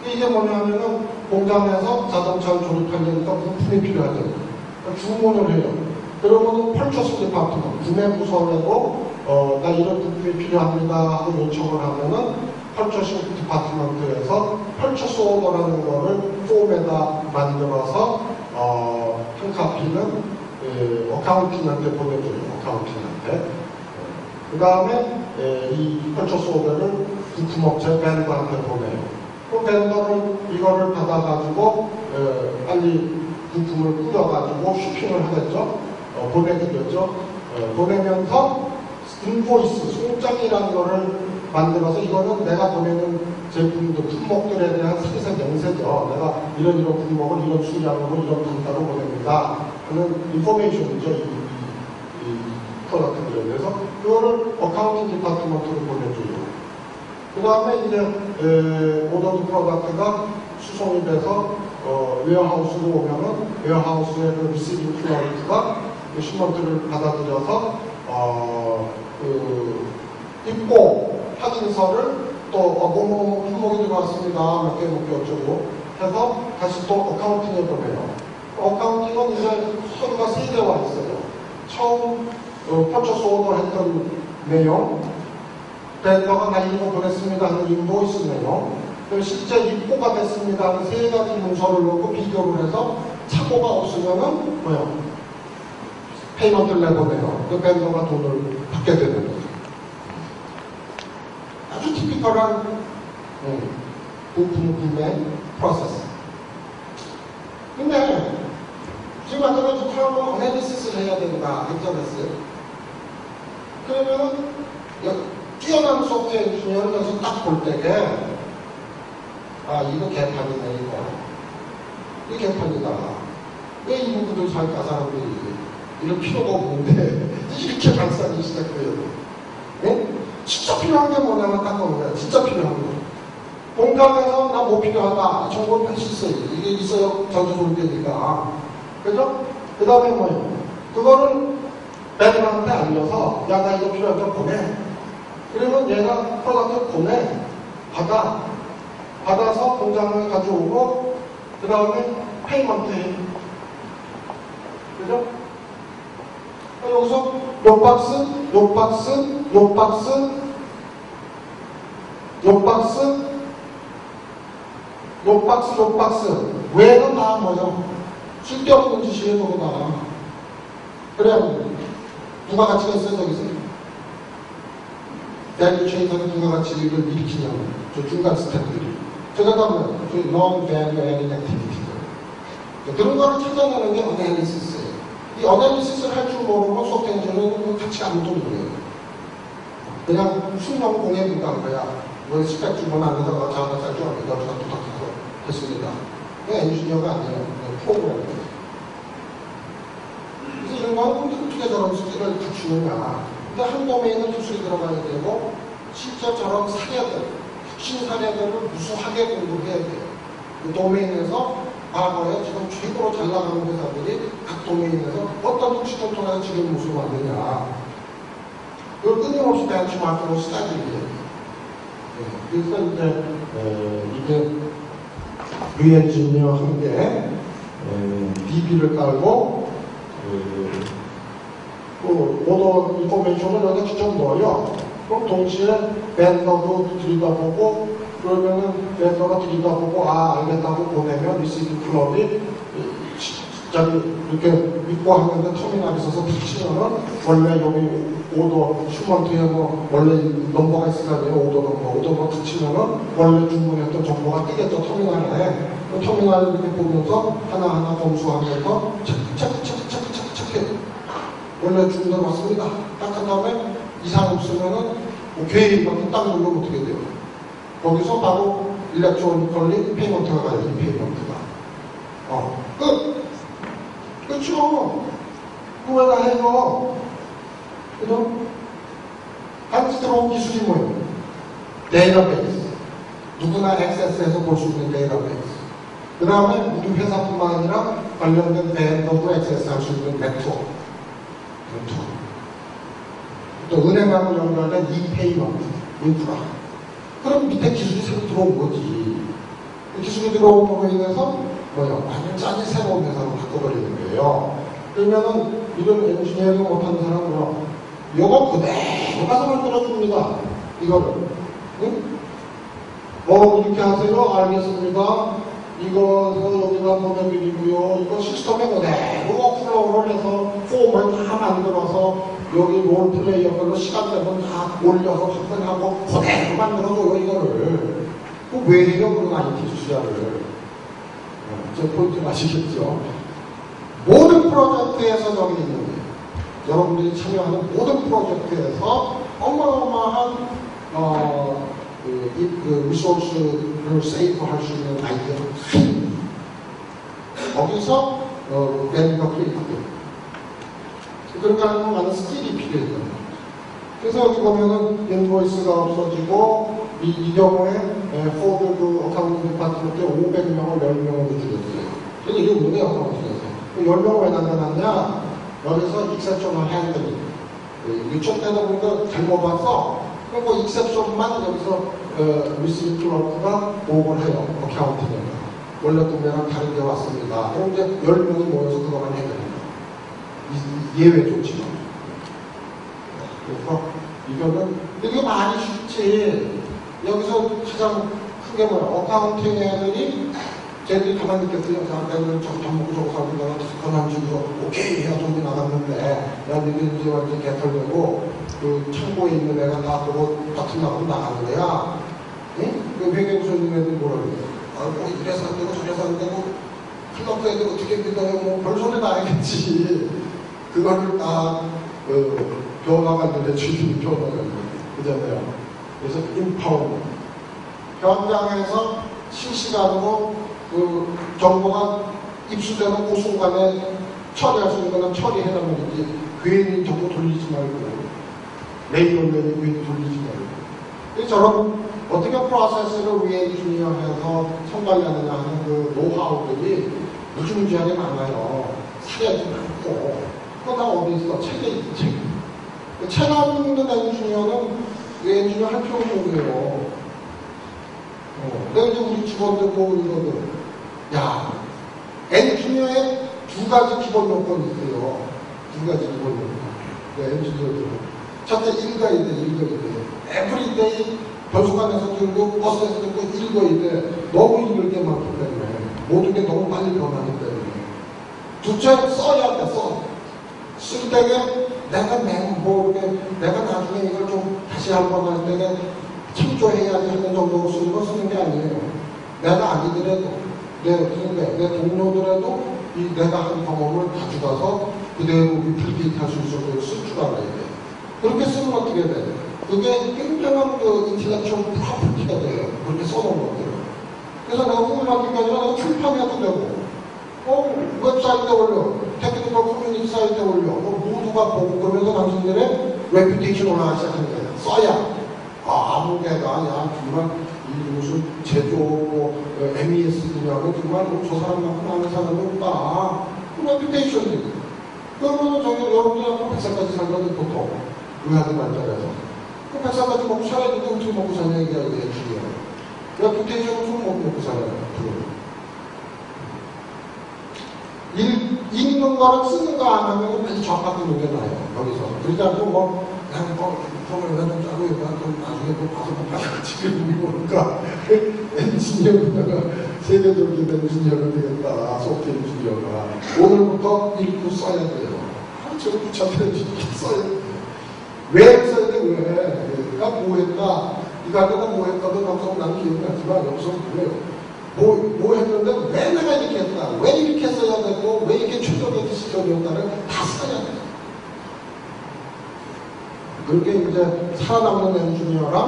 이게 뭐냐면은 공장에서 자동차를 조립하려니까 부품이 필요하죠. 주문을 해요. 그러고는 펄처스 디파트먼트, 구매 부서에도 나 이런 부품이 필요합니다 하고 요청을 하면은 펄처스 디파트먼트에서 펄처스 오더라는 거를 폼에다 만들어서 한 카피는 어카운팅한테 보내줘요. 어카운팅한테. 그 다음에 이 펄처스 오더를 부품업체 밴드한테 보내요. 그 벤더는 이거를 받아가지고 빨리 부품을 꾸려가지고 쇼핑을 하겠죠. 보내주겠죠. 보내면서 인보이스, 송장이라는 거를 만들어서 이거는 내가 보내는 제품들, 품목들에 대한 상세 명세죠. 내가 이런 품목을 이런 수량으로 이런 단가로 보냅니다. 그런 인포메이션이죠. 이 프로덕트들에 대해서. 그거를 어카운팅 디파트먼트로 보내줘요. 그 다음에 이제 오더드 프로덕트가 수송이 돼서 웨어하우스로 오면은 웨어하우스의 그 리시빙 클라이언트가 신문들을 받아들여서 입고 확인서를 또 뭐뭐 품목이 들어왔습니다. 몇 개 어쩌고 해서 다시 또 어카운팅에 보내요. 어카운팅은 이제 서류가 3개와 있어요. 처음 퍼처스 오더 했던 내용, 벤더가 나 이거 보냈습니다 하는 인보이스 내용, 그리고 실제 입고가 됐습니다 하는 3가지 문서를 넣고 비교를 해서 착오가 없으면은 뭐요? 페이먼트를 내보내요. 그 벤더가 돈을 받게 되는 거죠. 아주 티피컬한 부품 구매 프로세스. 근데 지금 아까 카운터 어나리시스를 해야 된다 했잖아요. 그러면은 뛰어난 소프트웨어 엔지니어를 여기서 딱 볼 때게 이거 개판이네 이거 개판이다. 왜 이 부분을 살까 사람들이 이럴 필요가 없는데 이렇게 발산이 시작돼요. 네? 진짜 필요한 게 뭐냐면 딱 거야. 진짜 필요한 거. 공장에서 나 뭐 필요하다. 정보를 할 수 있어요. 이게 있어요. 전주 좋을 때니까. 그죠? 그 다음에 뭐예요? 그거를 벤더한테 알려서 야, 나 이거 필요하니까 보내. 그러면 얘가 프로덕트 보내. 받아서 공장에 가져오고 그 다음에 페이먼트 해. 그죠? 여기서 요 박스 외에는 다 뭐죠? 쓸데없는 짓이에요. 저거 다. 그래 누가 가치가 있어요 저기서? 밸류 체인에서 누가 가치를 일으키냐고 저 중간 스태프들이. 제가 가면 저 non-value added activity들 그런 거를 찾아내는 게 어나리시스예요. 이 어나리시스를 할 줄 모르면 소프트웨어 엔지니어는 가치가 안 도는 거예요. 그냥 수명 공에 불과한 거야. 뭐 스펙 주문 안 되다가 자가 짤줄 압니다. 여기다 부탁해서 했습니다. 엔지니어가 아니에요. 프로그램이에요. 그래서 이런 거는 어떻게 저런 스킬을 갖추느냐. 근데 한 도메인은 기술이 들어가야 되고 실제 저런 사례들, 혁신 사례들을 무수하게 공부해야 돼요. 그 도메인에서 과거에 지금 최고로 잘 나가는 회사들이 각 도메인에서 어떤 혁신을 통해서 지금 무엇을 만드냐. 그걸 끊임없이 벤치마크로 스타디를 해요. 그래서 이제 이게 리엔지니어 한 개, DB를 깔고 오더 인포메이션을 여기다 직접 넣어요. 그럼 동시에 벤더도 들여다보고 그러면은 벤더가 들여다보고 알겠다고 보내면 리시빙 클럽이 이렇게 믿고 하는데 터미널이 있어서 붙이면은 원래 여기 오더 슈먼트에 뭐 원래 넘버가 있을 거 아니에요. 오더가 붙이면은 원래 주문했던 정보가 뜨겠죠. 터미널에. 그 터미널을 이렇게 보면서 하나하나 검수하면서 체크해. 원래 주문대로 왔습니다. 딱 한 다음에 이상 없으면은 오케이 이렇게 딱 누르면 어떻게 돼요? 거기서 바로 일렉트로니컬리 페이먼트가 가요. 이 페이먼트가. 끝! 그렇죠? 그거 왜 다 해요? 그죠? 한지 들어온 기술이 뭐예요? 데이터베이스. 누구나 액세스해서 볼 수 있는 데이터베이스. 그 다음에 우리 회사뿐만 아니라 관련된 벤더도 액세스할 수 있는 네트워크. 또 은행하고 연결된 이페이먼트, 인프라. 그럼 밑에 기술이 새로 들어온 거지. 기술이 들어온 거로 인해서 뭐요? 완전히 새로운 회사로 바꿔버리는 거예요. 그러면은 이런 엔지니어링 못하는 사람은 뭐요? 요거 그대로 가서 만들어줍니다. 이거를. 응? 뭐 이렇게 하세요? 알겠습니다. 이거 여기다 보내드리고요. 이거 시스템에 그대로 워크플로우를 해서 폼을 다 만들어서 여기 롤플레이어 걸로 시간 되면 다 올려서 접근하고 그대로 만들어줘요. 이거를. 왜 해요? 그런 IT 투자를. 제 포인트 아시겠죠? 모든 프로젝트에서 저기 있는 거예요. 여러분들이 참여하는 모든 프로젝트에서 어마어마한 리소스를 세이브할 수 있는 아이디어를 거기서 밸류가 크리에이트 돼요. 그렇게 하는 많은 스킬이 필요해요. 그래서 여기 보면은 인보이스가 없어지고 이 경우에 포드 그 어카운팅 디파트먼트에 500명을 10명으로 줄였어요. 근데 이게 뭐예요? 어카운팅에서 10명을 왜 남겨놨냐? 여기서 익셉션을 핸들링. 유출되다 보니까 잘못 봤어. 그럼 뭐 익셉션만 여기서 리시브 클러크가 보고를 해요. 어카운팅에서. 원래 구매랑 다른 게 왔습니다. 그럼 이제 10명이 모여서 그거만 해결해요. 예외 조치만. 그래서 이거는 이게 많이 쉽지. 여기서 가장 크게 뭐야? 어카운팅 애들이 쟤들이 가만히 있겠어요. 내가 이걸 밥 먹고 저거 사고 내가 그만두고 오케이 해야 돈이 나갔는데 야 니들 이제 완전 개털되고 그 창고에 있는 애가 다 그거 같은 나가고 나가는 거야. 응? 그 회계부서님 애들 뭐라 그래? 뭐 이래서 안 되고 저래서 안 되고 클럽 애들 어떻게 믿어요? 뭐 별소리 나야겠지. 그거를 다 변화가 있는데 주인이 변화가 있는 그잖아요. 그래서 인파워 현장에서 실시간으로 그 정보가 입수되는 그 순간에 처리할 수 있는 거는 처리해라는 거지. 괜히 정보 돌리지 말고 레이얼 괜히 돌리지 말고. 그래서 저런 어떻게 프로세스를 리엔지니어해서 선발하느냐 하는 그 노하우들이 무지무지하게 많아요. 사례도 많고. 그거 다 어디 있어? 책에 있지. 책 안 읽는 엔지니어는 엔지니어 할 필요가 없네요. 내가 이제 우리 직원들 보고 이거는 야, 엔지니어의 두 가지 기본 요건이 있어요. 두 가지 기본 요건. 엔지니어들은. 첫째, 읽어야 돼. 에브리데이 도서관에서 들고 버스에서 들고 읽어야 돼. 너무 읽을 게 많기 때문에. 모든 게 너무 빨리 변하기 때문에. 둘째, 써야 돼, 쓸 때에 내가 내가 나중에 이걸 좀 다시 한번 할 때에 참조해야지 하는 정도로 쓰는 게 아니에요. 내가 아니더라도, 내 동료들에도 내가 한 경험을 가져가서 그대로 리플리케이트 할 수 있도록 쓸 줄 알아야 돼. 그렇게 쓰면 어떻게 돼? 그게 굉장한 그 인텔렉츄얼 프로퍼티가 돼요. 그렇게 써놓은 것들. 그래서 내가 후문하기가 아니라 내가 출판해도 되고, 웹사이트에 올려, 테크니컬 커뮤니티 사이트에 올려, 모두가 보고 그러면서 당신들의 레퓨테이션 올라가기 시작하는 거예요. 써야. 아무개가, 야, 정말, 이 무슨 제조, MES 분야고, 정말 저 사람만큼 아는 사람이 없다. 그 레퓨테이션이. 그러면 여러분들하고 100살까지 살거든, 보통. 의학의 발달해서. 그 100살까지 먹고 살아야 되는데 어떻게 먹고 사냐, 이게 중요해요. 레퓨테이션은 좀 먹고 살아요. 읽는 거랑 쓰는 거 안 하면 빨리 정확하게 놓게 나요. 여기서. 그러지 않고 그냥 프로그램 좀 짜고 이거 좀 나중에 또 봐서 못 봐야지. 모르니까 엔지니어가 세계적인 엔지니어가 되겠다. 소프트웨어 엔지니어가. 오늘부터 읽고 써야 돼요. 저거 붙잡혀야 써야 돼. 왜 써야 돼? 왜? 내가 뭐 했다. 이거 하다가 뭐 했다도 방송 나는 기억이 나지만 여기서 그래요. 뭐 했는데 왜 내가 이렇게 했다. 왜 이렇게 써야 되고 왜 이렇게 충격이 시켜줬다를 다 써야 돼. 그렇게 이제 살아남는 엔지니어랑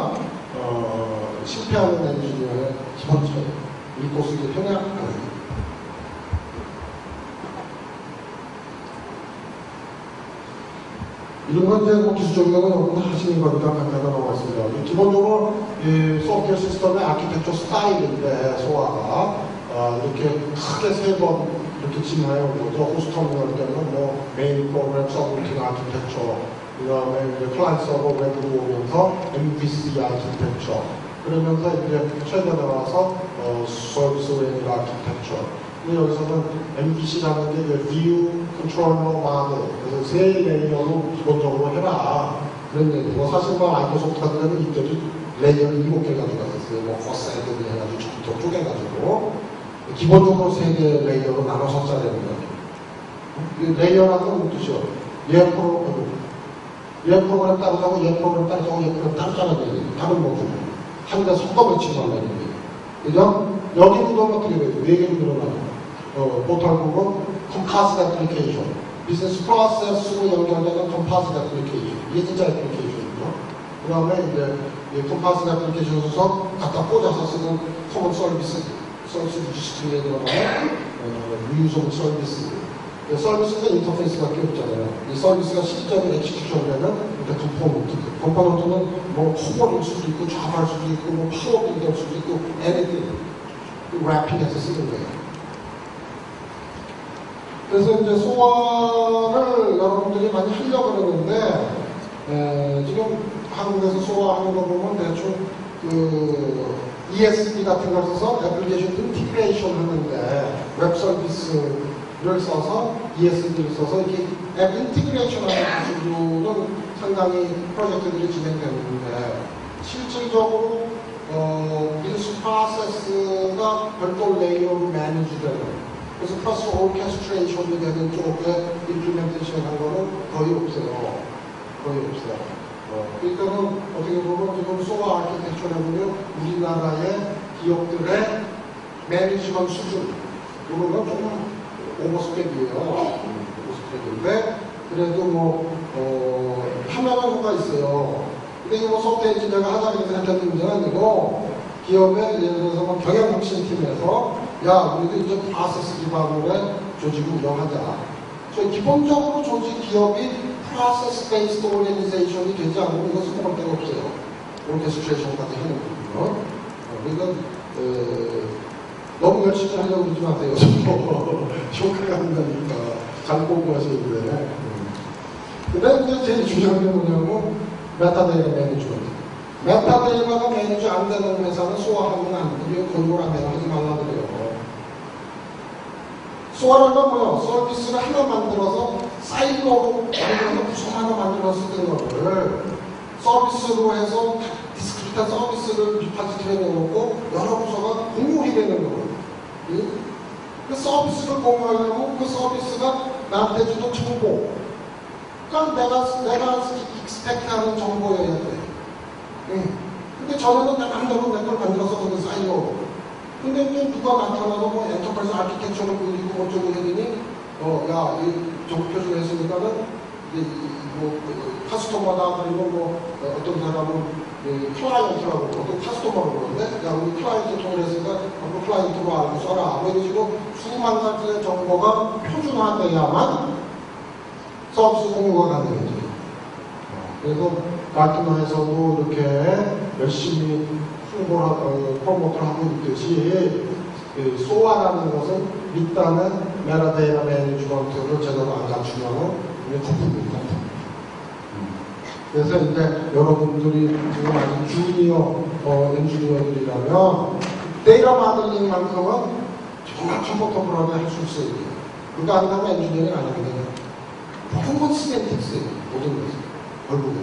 실패하는 엔지니어의 기본 차이. 읽고 쓰기 편해. 이런 건 이제 뭐 기술적인 건 여러분 하시는 거니까 간단하다고 말씀드려요. 기본적으로 이 소프트웨어 시스템의 아키텍처 스타일인데 소화가 이렇게 크게 세 번 이렇게 진화해 온 거죠. 호스터미널 때는 뭐 메인 프로그램 서브루틴 아키텍처, 그 다음에 이제 클라이언트 서버 웹으로 오면서 MVC 아키텍처, 그러면서 이제 최근에 와서 서비스 웨이 아키텍처. 근데 여기서는 MVC라는 게 View Controller Model, 그래서 세 레이어로 기본적으로 해라. 그런 얘기고, 사실 뭐 마이크로소프트 같은 데는 이때도 레이어를 7개 가져갔었어요. 뭐 코사이드 해가지고 전부 쪼개가지고 기본적으로 3개 레이어로 나눠서 짜야 되는 거예요. 레이어라는 건 무슨 뜻이요? 얘 프로그램 따로 짜고 얘 프로그램 따로 짜고 얘 프로그램 따로 짜는 얘기. 다른 거고. 한 대 섞어 배치고 하는 얘기. 그죠? 여기도 어떻게 돼요? 4개로 늘어나요. 보통은 컴파스 애플리케이션, 비즈니스 프로세스로 연결되는 컴파스 애플리케이션, 이게 진짜 애플리케이션이죠. 그 다음에 이제 컴파스 애플리케이션에서 갖다 꽂아서 쓰는 커먼 서비스 리스트에 들어가는 리유저블 서비스. 서비스가 인터페이스밖에 없잖아요. 이 서비스가 실제로 엑시큐션 되는 컴포넌트는 뭐 커버일 수도 있고 좌할 수도 있고 뭐 파워도 될 수도 있고 anything 랩핑해서 쓰는 거예요. 그래서 이제 소화를 여러분들이 많이 하려고 그러는데 지금 한국에서 소화하는 거 보면 대충 ESB 같은 걸 써서 애플리케이션 인티그레이션 하는데 웹 서비스를 써서 ESB를 써서 이렇게 앱 인티그레이션 하는 기술로는 상당히 프로젝트들이 진행되는데 실질적으로 비즈니스 프로세스가 별도 레이어로 매니지되는 그래서 프로세스 오케스트레이션이 되는 쪽에 임플리멘테이션 한 거는 거의 없어요. 거의 없어요. 그러니까는 어떻게 보면 지금 소화 아키텍처를 보면 우리나라의 기업들의 매니지먼트 수준 이런 건 조금 오버스펙이에요. 오버스펙인데 그래도 뭐 현명한 효과가 있어요. 근데 이거 뭐 소프트웨어 엔지니어가 하자고 생각했던 문제는 아니고 기업의 예를 들어서 뭐 경영혁신팀에서 야 우리도 이제 프로세스 기반으로의 조직을 운영하자. 저희 기본적으로 조직 기업이 프로세스 베이스드 오르가니제이션이 되지 않으면 이거 성공할 데가 없어요. 오르케스트레이션까지 하는 거군요. 그러니까 너무 열심히 하려고 그러지 마세요. 효과가 안 나니까 잘 공부하셔야 돼. 근데 이제 제일 중요한 게 뭐냐면 메타데이터 매니지먼트. 메타데이터가 매니지 안 되는 회사는 소화하면 안 돼요. 골고라면 하지 말라 그래요. 소화라는 건 뭐예요? 서비스를 하나 만들어서 사이로로 만들어서 구성 하나 만들어서 쓰는 거를 서비스로 해서 디스크리트한 서비스를 리파지트해 놓고 여러 부서가 공유하게 되는 거예요. 그 서비스를 공유하려면 그 서비스가 나한테 주는 정보. 그러니까 내가 익스펙트하는 정보여야 돼. 근데 전에는 내 맘대로 내 걸 만들어서 거기 사이로. 근데 이제 누가 나타나서 뭐 엔터프라이즈 아키텍처를 그리고 어쩌고 하더니 야, 이 정보 표준을 했으니까는 뭐 카스토머다 그리고 뭐 어떤 사람은 클라이언트라고 어떤 카스토머라고 그러는데 야, 우리 클라이언트 통일했으니까 앞으로 클라이언트로 알고 써라. 뭐 이런 식으로 수만 가지의 정보가 표준화돼야만 서비스 공유가 가능해져요. 그래서 가르트너에서도 이렇게 열심히 프로모트를 하고 있듯이 소화라는 것은 일단은 메타데이터 매니지먼트를 제대로 안 갖추면 거품입니다. 그래서 이제 여러분들이 지금 아직 주니어 엔지니어들이라면 데이터 마들링만큼은 정말 컴포터블하게 할 수 있어요. 그거 안 하면 엔지니어링 안 하게 돼요. 모든 건 시멘틱스예요. 모든 것은 결국에.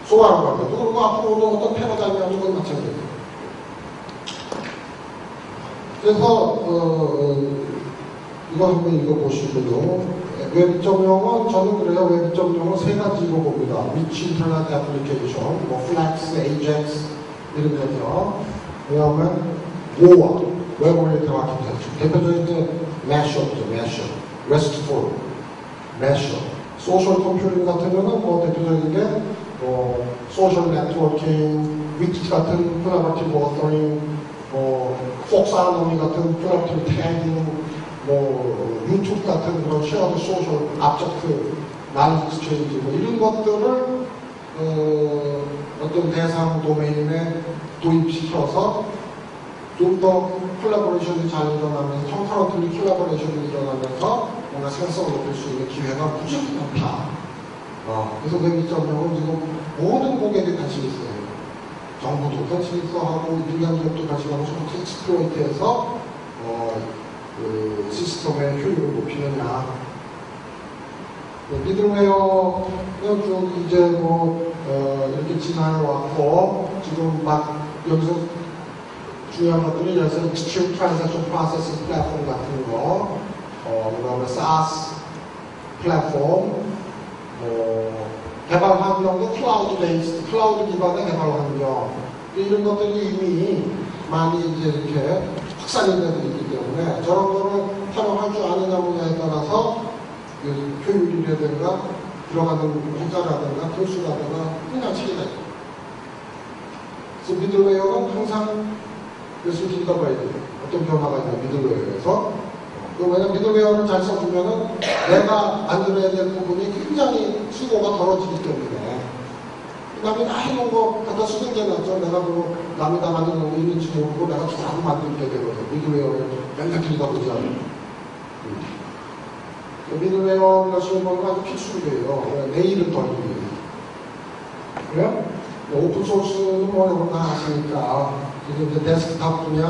소화라고 합니다. 그리고 앞으로도 어떤 패러다임이라도 그건 마찬가지예요. 그래서 이거 한번 읽어보시고요. 웹 2.0은 저는 그래요. 웹 2.0은 세 가지로 봅니다. Rich Internet Application, 뭐 Flex, Ajax 이런 거죠. 그다음에 WOA, Web Oriented Architecture. 대표적인 이제 Mashup죠. Mashup, RESTful, Mashup. 소셜 컴퓨팅 같으면은 뭐 대표적인 게 소셜 네트워킹, 위키 같은 콜라보레이티브 오더링, 폭사노미 같은 콜라보레이티브 태깅, 유튜브 같은 그런 쉐어드 소셜 압젝트, 나이즈 익스체인지 이런 것들을 어떤 대상 도메인에 도입시켜서 좀 더 콜라보레이션이 잘 일어나면서 컴퍼런트리 콜라보레이션이 일어나면서 뭔가 생성을 높일 수 있는 기회가 무척 많다. 그래서 웹 2.0은 지금 모든 고객이 관심이 있어요. 정부도 관심 있어 하고, 민간 기업도 관심 하고, 소프트 익스플로이트해서, 시스템의 효율을 높이느냐. 미들웨어는 쭉 이제 이렇게 진화해왔고, 지금 막 여기서 중요한 것들이 예를 들어서 Extreme Transaction Processing 플랫폼 같은 거, 그 다음에 SaaS 플랫폼, 개발 환경도 클라우드 베이스, 클라우드 기반의 개발 환경 이런 것들이 이미 많이 이제 이렇게 확산이 되고 있기 때문에 저런 거를 활용할 줄 아느냐에 따라서 그 효율이라든가 들어가는 효과라든가 교수라든가 그냥 차이가 있고. 그래서 미들웨어는 항상 예술 읽어봐야 돼요. 어떤 변화가 있나 미들웨어에서. 왜냐면 미들웨어를 잘 써주면은 내가 만들어야 될 부분이 굉장히 수고가 덜어지기 때문에. 남이 다 해놓은 거 갖다 쓰는 게 낫죠. 내가 뭐 남이 다 만들어 놓은 거 있는지 모르고 내가 좋아하고 만들게 되거든. 미들웨어를 맨날 읽어보지 않으면. 미들웨어 열심히 보는 건 아주 필수예요. 내일은 더 힘들어요. 그래요? 오픈소스는 뭐 여러분 다 아시니까 지금 이제 데스크탑 분야,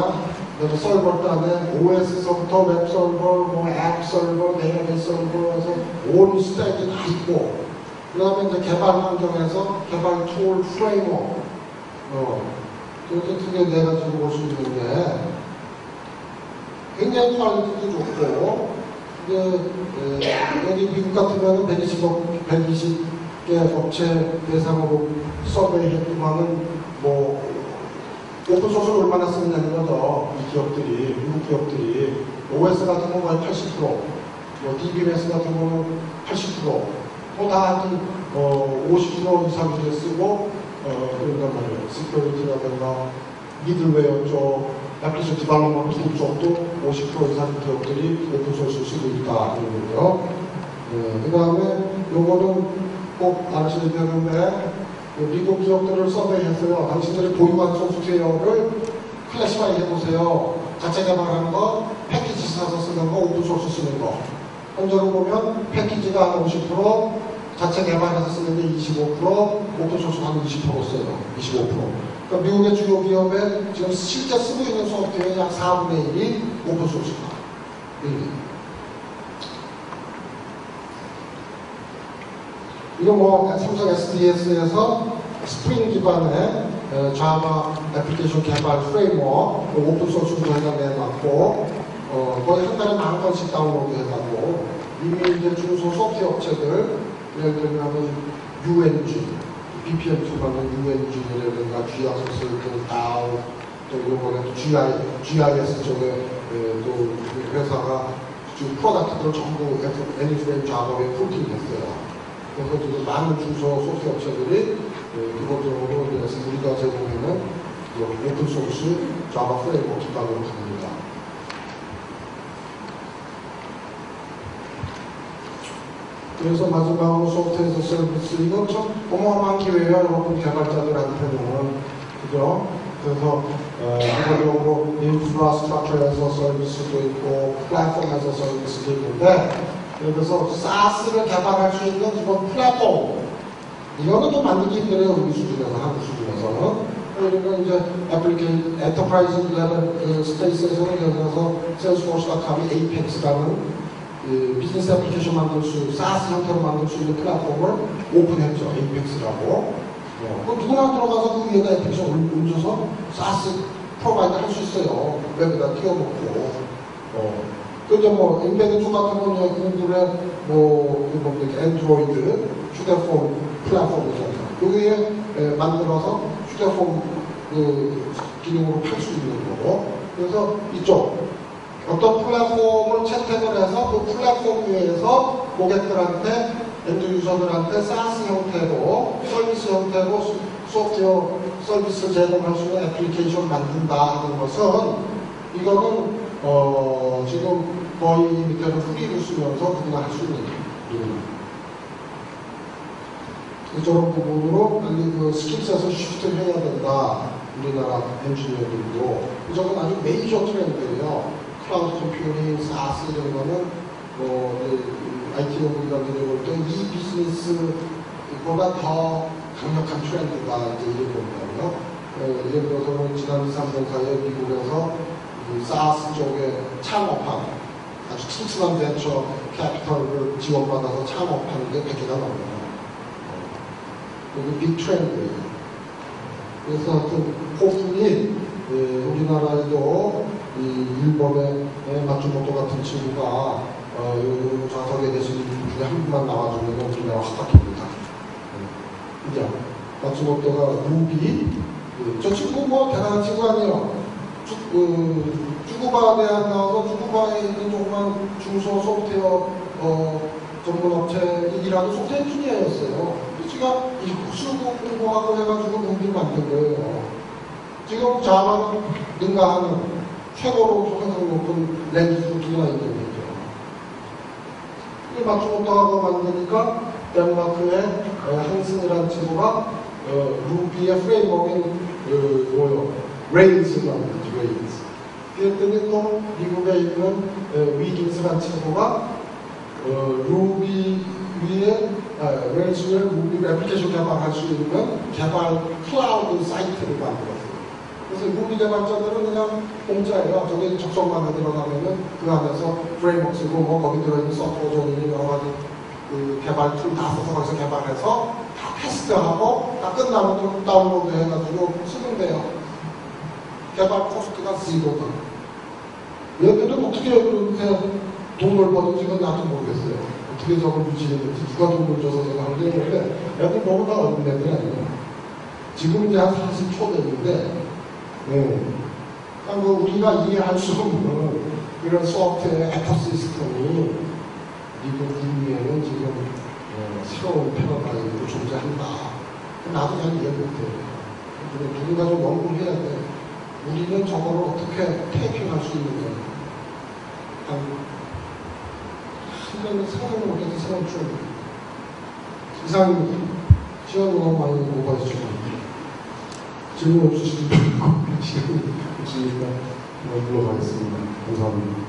그다음에 서버 안에 OS서부터 웹서버, 뭐 앱서버, 데이터베이스 서버에서 온 스택이 다 있고, 그 다음에 이제 개발 환경에서 개발 툴 프레임워크, 그렇게 크게 네 가지로 볼 수 있는데, 굉장히 퀄리티도 좋고, 여기 미국 같으면 120개 업체 대상으로 서베이했지만은 뭐 오픈소스를 얼마나 쓰느냐는 거죠. 이 기업들이, 미국 기업들이. OS 같은 건 거의 80%, 뭐 DBMS 같은 거는 80%, 뭐 다 하여튼 50% 이상 쓰고 그런단 말이에요. 시큐리티라든가 미들웨어 쪽, 애플리케이션 디벨롭먼트 쪽도 50% 이상 기업들이 오픈소스를 쓰고 있다 이런 거죠. 그 다음에 요거는 꼭 아셔야 되는데, 미국 기업들을 서베이했어요. 당신들이 보유한 소프트웨어를 클래시파이 해보세요. 자체 개발하는 거, 패키지 사서 쓰는 거, 오픈소스 쓰는 거. 현재로 보면 패키지가 한 50%, 자체 개발해서 쓰는 게 25%, 오픈소스가 한 20% 써요. 25%. 그러니까 미국의 주요 기업에 지금 실제 쓰고 있는 소프트웨어의 약 4분의 1이 오픈소스다. 이거 뭐 삼성 SDS에서 스프링 기반의 자바 애플리케이션 개발 프레임워크 오픈소스로 저희가 내놨고 거의 한 달에 10,000건씩 다운로드 해가고 이미 이제 중소 소프트웨어 업체들 예를 들면 UNG, BPM 기반의 UNG라든가 GIS 다운 또 이번에 GIS 쪽에 또 회사가 지금 프로덕트들을 전부 애니프레임 자바에 풀팅했어요. 그래서 지금 많은 중소 소프트웨어 업체들이 기본적으로 우리가 제공하는 오픈소스 자바 프레임워크 기반으로 갑니다. 그래서 마지막으로 소프트웨어 서비스, 이건 참 어마어마한 기회예요. 여러분 개발자들한테는. 그죠? 그래서 기본적으로 인프라스트럭처에서 서비스도 있고 플랫폼에서 서비스도 있는데, 그래서 SaaS를 개발할 수 있는 기본 플랫폼, 이거는 또 만들기 힘들어요. 우리 수준에서, 한국 수준에서는. 그러니까 이제 애플리케이션, 엔터프라이즈 레벨 스페이스에서는 예를 들어서 세일스포스.com이 에이펙스라는 비즈니스 애플리케이션 만들 수, SaaS 형태로 만들 수 있는 플랫폼을 오픈했죠. 에이펙스라고. 누구나 들어가서 그 위에다 애플리케이션 얹어서 SaaS 프로바이더 할 수 있어요. 웹에다 띄워놓고. 그죠, 뭐, 인베드 쪽 같은 경우는 구글의 앤드로이드 휴대폰 플랫폼이잖아요. 여기에 만들어서 휴대폰 기능으로 팔 수 있는 거고. 그래서 이쪽, 어떤 플랫폼을 채택을 해서 그 플랫폼 위에서 고객들한테, 엔드 유저들한테 SaaS 형태로, 서비스 형태로 소프트웨어 서비스 제공할 수 있는 애플리케이션 만든다 하는 것은, 이거는 지금 거의 밑에는 프리를 쓰면서 누구나 할 수 있는 일입니다. 저런 부분으로 빨리 그 스킬셋을 쉬프트를 해야 된다. 우리나라 엔지니어들도. 저건 아주 메이저 트렌드예요. 클라우드 컴퓨팅, SaaS 이런 거는 IT 연구기관들이 볼 때 이 비즈니스보다 더 강력한 트렌드다. 이제 이런 건가요. 예를 들어서 지난 2, 3년 사이에 미국에서 SaaS 쪽에 창업한 아주 튼튼한 벤처 캐피털을 지원받아서 창업하는 게 100개가 넘어요. 이게 빅 트렌드예요. 그래서 하여튼 호프니 우리나라에도 일본의 마츠모토 같은 친구가 좌석에 계신 분 중에 한 분만 나와주면 우리나라 확 바뀝니다. 그죠? 마츠모토가 루비, 저 친구 뭐 대단한 친구 아니에요. 쭈구바 대학 나와서 쭈구바에 있는 조그만 중소 소프트웨어 전문업체 일하는 소프트웨어 엔지니어였어요. 제가 수고 공부하고 해가지고 공부를 만든 거예요. 지금 자바는 능가하는 최고로 소득을 높은 랭귀지 두 개나 있는 거죠. 이걸 맞추 못하고 만드니까 덴마크의 한슨이라는 친구가 루비의 프레임워크인 레일즈라는 거죠. 레일즈. 그랬더니 또 미국에 있는 위긴스라는 친구가 루비 위에 레일즈 위에 루비 애플리케이션 개발할 수 있는 개발 클라우드 사이트를 만들었어요. 그래서 루비 개발자들은 그냥 공짜예요. 저기 접속만 들어가면은 그 안에서 프레임워크 쓰고 뭐 거기 들어있는 서포전이니 여러 가지 그 개발 툴 다 써서 거기서 개발해서 다 테스트하고 다 끝나면 좀 다운로드 해가지고 쓰면 돼요. 개발 코스트가 0다. 얘들은 어떻게 그렇게 돈을 버는지는 나도 모르겠어요. 어떻게 저걸 유지했는지 누가 돈을 줘서 제가 하는 게 있는데 애들 너무 다 어린 애들 아니에요. 지금 이제 한 40초 됐는데 뭐 우리가 이해할 수 없는 그런 소프트웨어 에코시스템이 미국 국내에는 지금 새로운 패러다임으로 존재한다. 나도 잘 이해 못해요. 누군가 좀 연구를 해야 돼. 우리는 저거를 어떻게 테이핑할 수 있는가. 한번 생각을 못해서 생각 좀 이상입니다. 시간이 너무 많이 오버했죠. 질문 없으시면 시간이 없으니까 물어가겠습니다. 감사합니다.